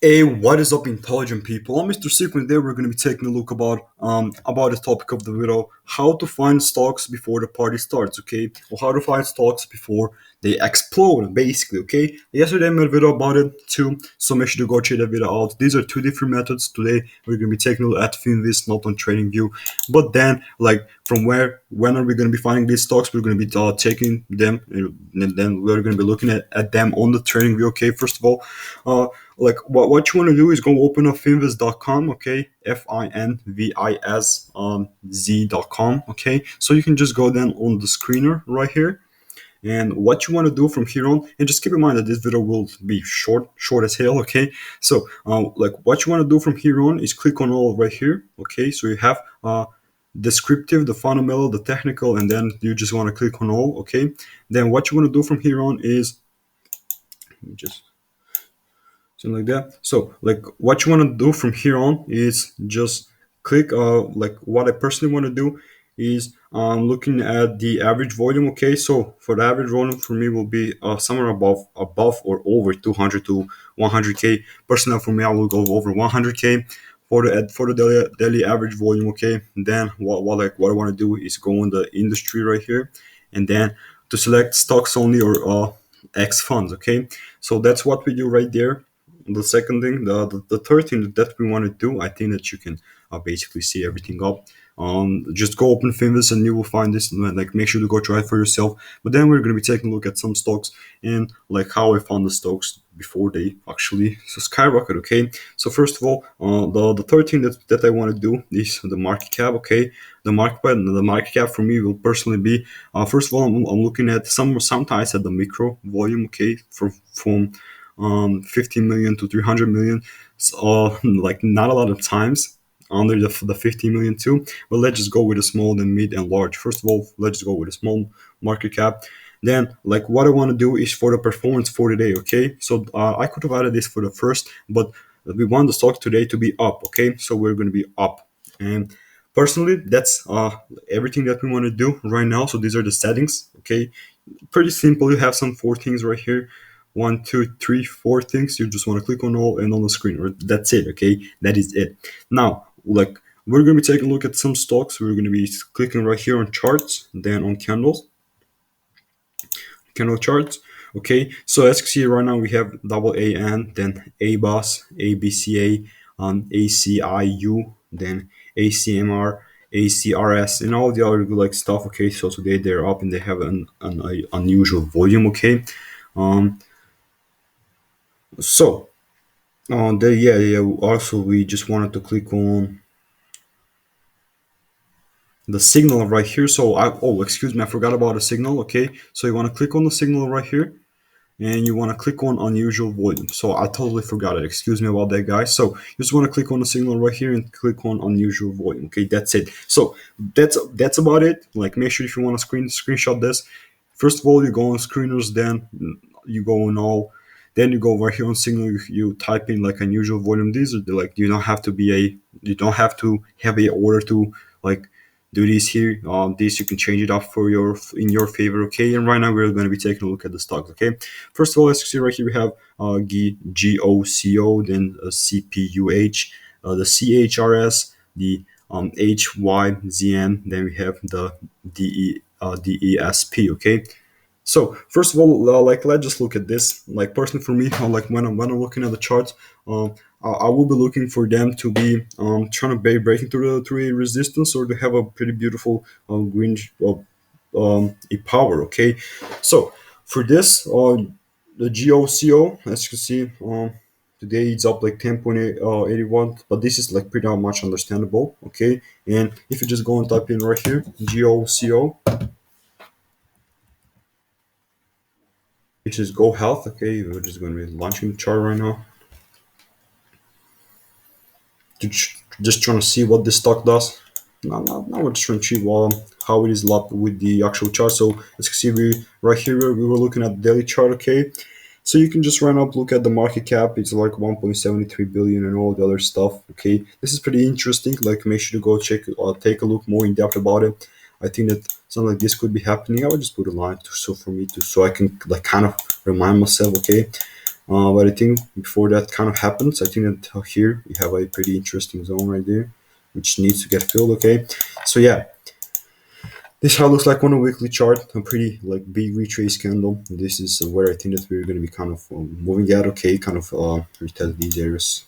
Hey, what is up, intelligent people? I'm Mr. Sequin. Today we're going to be taking a look about the topic of the video: how to find stocks before the party starts. Okay, or how to find stocks before they explode. Basically, okay. Yesterday I made a video about it too, so make sure to go check that video out. These are two different methods. Today we're going to be taking a look at Finviz, not on TradingView. But then, like, from when are we going to be finding these stocks? We're going to be taking them, and then we're going to be looking at them on the TradingView. Okay, first of all. Like what you want to do is go open up finviz.com, okay, finviz z.com, okay. So you can just go then on the screener right here, and what you want to do from here on, and just keep in mind that this video will be short as hell, okay. So like what you want to do from here on is click on all right here, okay. So you have descriptive, the fundamental, the technical, and then you just want to click on all, okay. Then what you want to do from here on is, let me just something like that. So like what you want to do from here on is just click like what I personally want to do is looking at the average volume. Okay, so for the average volume for me will be somewhere above or over 200 to 100k. Personally for me I will go over 100k for the daily average volume. Okay, and then what I want to do is go on the industry right here, and then to select stocks only or X funds. Okay, so that's what we do right there. The second thing, the third thing that we want to do, I think that you can basically see everything up. Just go open Finviz and you will find this. Like, make sure to go try it for yourself. But then we're going to be taking a look at some stocks and like how I found the stocks before they actually skyrocket. Okay, so first of all, the third thing that I want to do is the market cap. Okay, the market cap for me will personally be first of all, I'm looking at sometimes at the micro volume. Okay, from 50 million to 300 million. So, like, not a lot of times under the 50 million too, but let's just go with a small, then mid and large. First of all, let's just go with a small market cap. Then, like, what I want to do is for the performance for the day. Okay, so I could have added this for the first, but we want the stock today to be up. Okay, so we're going to be up, and personally that's everything that we want to do right now. So these are the settings. Okay, pretty simple. You have some four things right here: one, two, three, four things. You just want to click on all and on the screen, or that's it. Okay, that is it. Now, like, we're going to be taking a look at some stocks. We're going to be clicking right here on charts, then on candle charts. Okay, so as you see right now, we have AAN, then ABOS, ABCA, ACIU, then ACMR, ACRS, and all the other like stuff. Okay, so today they're up and they have an unusual volume. Okay, um, so yeah. Also, we just wanted to click on the signal right here. So excuse me, I forgot about the signal. Okay, so you want to click on the signal right here, and you want to click on unusual volume. So I totally forgot it. Excuse me about that, guys. So you just want to click on the signal right here and click on unusual volume. Okay, that's it. So that's about it. Like, make sure if you want to screenshot this. First of all, you go on screeners, then you go on all. Then you go right here on signal. You type in like unusual volume. These are like, you don't have to have a order to like do this here. This you can change it up for in your favor. Okay, and right now we're going to be taking a look at the stocks. Okay, first of all, as you see right here, we have GOCO, then CPUH, the CHRS, the HYZN, then we have the DESP. Okay, so first of all, like, let's just look at this. Like, personally for me, like when I'm looking at the charts, I will be looking for them to be trying to be breaking through a resistance, or to have a pretty beautiful green a power. Okay, so for this, the GOCO, as you can see, today it's up like 10.81, but this is like pretty much understandable. Okay, and if you just go and type in right here, GOCO, which is Go Health. Okay, we're just going to be launching the chart right now. Just trying to see what this stock does. Now we're just trying to see how it is locked with the actual chart. So as you can see, we right here we were looking at the daily chart. Okay, so you can just run up, look at the market cap. It's like 1.73 billion and all the other stuff. Okay, this is pretty interesting. Like, make sure to go check, take a look more in depth about it. I think that something like this could be happening. I would just put a line so for me to, so I can like kind of remind myself. Okay, But I think before that kind of happens, I think that here we have a pretty interesting zone right there, which needs to get filled. Okay, so yeah, this how looks like on a weekly chart, a pretty like big retrace candle. This is where I think that we're going to be kind of moving at. Okay, kind of retest these areas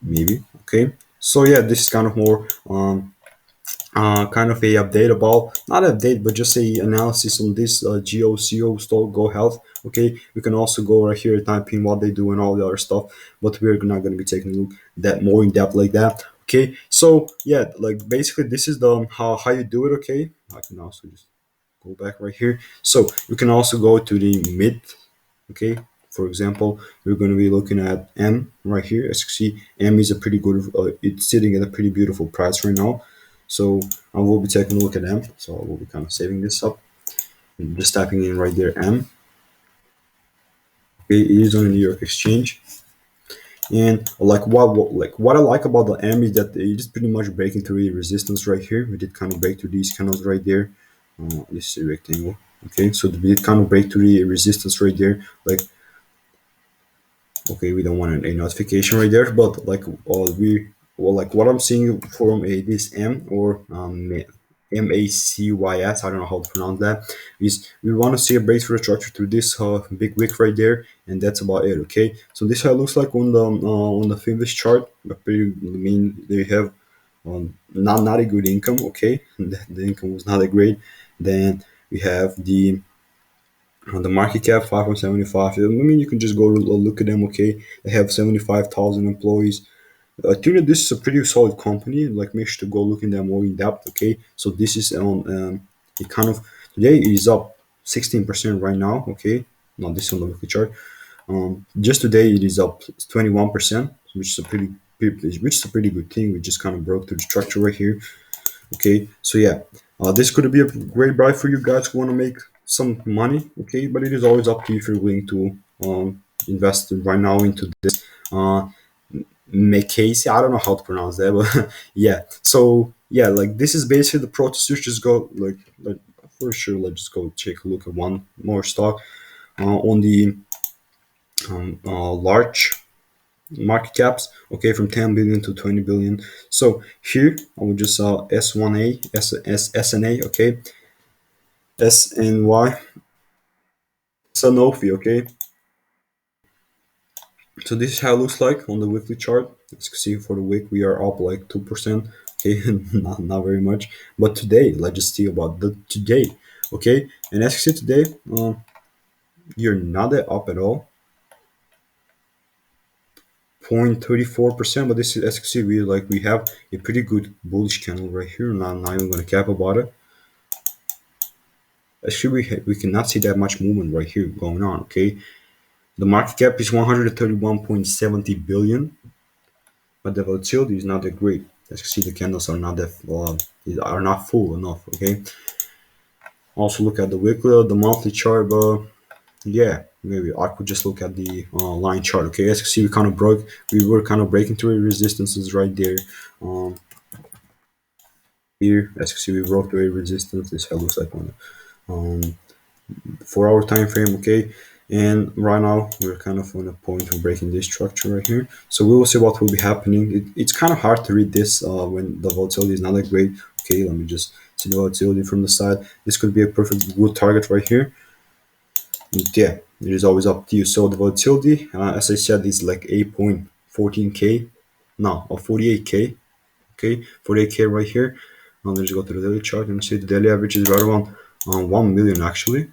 maybe. Okay, so yeah, this is kind of more kind of a update about not update but just a analysis on this GOCO stock Go Health. Okay, we can also go right here typing what they do and all the other stuff, but we're not going to be taking a look that more in depth like that. Okay, so yeah, like basically this is the how you do it. Okay, I can also just go back right here. So you can also go to the mid. Okay, for example, we're going to be looking at M right here. As you see, M is a pretty good, it's sitting at a pretty beautiful price right now. So I will be taking a look at M. So I will be kind of saving this up and just typing in right there M. Okay, it is on the New York Exchange. And like what I like about the M is that it is pretty much breaking through the resistance right here. We did kind of break through these candles right there. This is a rectangle. Okay, so we did kind of break through the resistance right there. Like, okay, we don't want a notification right there, but like we well like what I'm seeing from a this M or MACYS, I don't know how to pronounce that, is we want to see a breakthrough structure through this big wick right there, and that's about it. Okay, so this how it looks like on the Finviz chart. Pretty, I mean, they have not a good income. Okay, the income was not that great. Then we have the market cap 5.75. I mean, you can just go look at them. Okay, they have 75,000 employees. I think that this is a pretty solid company. Like, make sure to go look in them more in depth. Okay, so this is on it kind of today it is up 16% right now. Okay, not this on the weekly chart. Just today it is up 21%, which is a pretty good thing. We just kind of broke through the structure right here. Okay, so yeah, this could be a great buy for you guys who want to make some money. Okay, but it is always up to you if you're willing to invest right now into this. Casey, I don't know how to pronounce that, but yeah. So yeah, like this is basically the process. You just go like for sure. Let's just go take a look at one more stock on the large market caps. Okay, from 10 billion to 20 billion. So here I will just S1A, SNA. Okay, SNY, Sanofi. Okay, so this is how it looks like on the weekly chart. As you can see, for the week we are up like 2%. Okay, not very much. But today, let's just see about the today. Okay, and as you see today, you're not that up at all. 0.34%, but this is, as you can see, we have a pretty good bullish candle right here. Not even gonna cap about it. Actually, we cannot see that much movement right here going on. Okay, the market cap is 131.70 billion, but the volatility is not that great. As you see, the candles are not that are not full enough. Okay. Also look at the weekly, the monthly chart, but yeah, maybe I could just look at the line chart. Okay, as you see, we were kind of breaking through the resistances right there. Um, Here, as you see, we broke through a resistance. This how it looks like on um, 4 hour time frame. Okay, and right now we're kind of on a point of breaking this structure right here. So we will see what will be happening. It's kind of hard to read this when the volatility is not that great. Okay, let me just see the volatility from the side. This could be a perfect good target right here. And yeah, it is always up to you. So the volatility, as I said, is like 8.14k, no, or 48k. Okay, 48k right here. Now let's go to the daily chart and see the daily average is right around 1 million actually.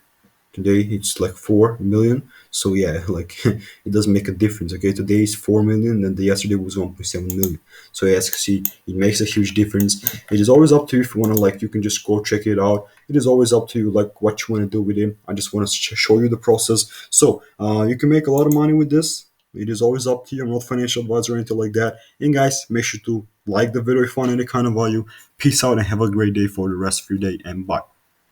Today it's like 4 million. So yeah, like it doesn't make a difference. Okay, today is 4 million and the yesterday was 1.7 million. So as you can see, it makes a huge difference. It is always up to you if you want to, like, you can just go check it out. It is always up to you, like, what you want to do with it. I just want to show you the process. So you can make a lot of money with this. It is always up to you. I'm not a financial advisor or anything like that. And guys, make sure to like the video if you find any kind of value. Peace out and have a great day for the rest of your day, and bye.